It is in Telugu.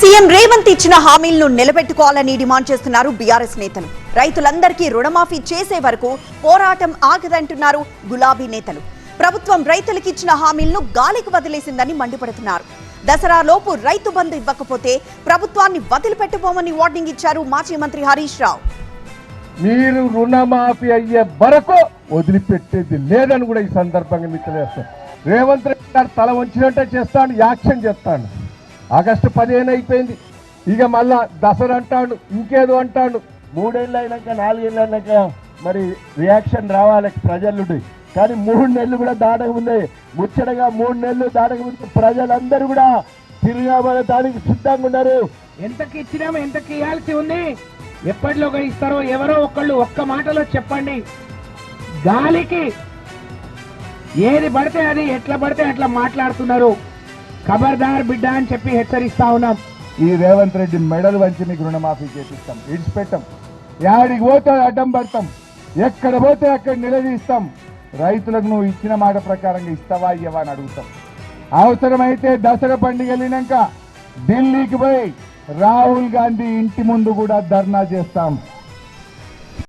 సీఎం రేవంత్ ఇచ్చిన హామీలను నిలబెట్టుకోవాలని డిమాండ్ చేస్తున్నారు బీఆర్ఎస్ నేతలు. రైతులందరికీ రుణమాఫీ చేసే వరకు పోరాటం ఆగదంటున్నారు గులాబీ నేతలు. ప్రభుత్వం రైతులకు ఇచ్చిన హామీలను గాలికి వదిలేసిందని మండిపడుతున్నారు. దసరా లోపు రైతు బంధు ఇవ్వకపోతే ప్రభుత్వాన్ని వదిలిపెట్టుకోమని వార్నింగ్ ఇచ్చారు మాజీ మంత్రి హరీష్ రావు. మీరు రుణమాఫీ అయ్యే వరకు వదిలిపెట్టేది లేదని కూడా ఈ సందర్భంగా మీకు తెలియజేస్తాను. రేవంత్ రెడ్డి గారు తల వంచినట్టే చేస్తాను, యాక్షన్ చేస్తాను. ఆగస్టు 15 అయిపోయింది, ఇక మళ్ళా దసరా అంటాడు, ఇంకేదో అంటాడు. 3 ఏళ్ళు అయినాక 4 ఏళ్ళు అయినాక మరి రియాక్షన్ రావాలి ప్రజలుండి. కానీ 3 నెలలు కూడా దాటకముందే, ముచ్చటగా 3 నెలలు దాటకముందే ప్రజలందరూ కూడా తిరగబడటానికి సిద్ధంగా ఉన్నారు. ఎంతకి ఇచ్చినామో ఎంతకి ఇవ్వాల్సి ఉంది, ఎప్పటిలోగా ఇస్తారో ఎవరో ఒకళ్ళు ఒక్క మాటలో చెప్పండి. గాలికి ఏది పడితే అది ఎట్లా పడితే అట్లా మాట్లాడుతున్నారు. ఖబర్దార్ బిడ్డ అని చెప్పి హెచ్చరిస్తా ఉన్నాం. ఈ రేవంత్ రెడ్డి మెడలు వంచి మీకు రుణమాఫీ చేపిస్తాం, ఇడిచిపెట్టాం. యాడికి పోతే అడ్డం పడతాం, ఎక్కడ పోతే అక్కడ నిలదీస్తాం. రైతులకు నువ్వు ఇచ్చిన మాట ప్రకారంగా ఇస్తావా ఇవ్వవా అని అడుగుతాం. అవసరమైతే దసరా పండుగ వెళ్ళినాక ఢిల్లీకి పోయి రాహుల్ గాంధీ ఇంటి ముందు కూడా ధర్నా చేస్తాం.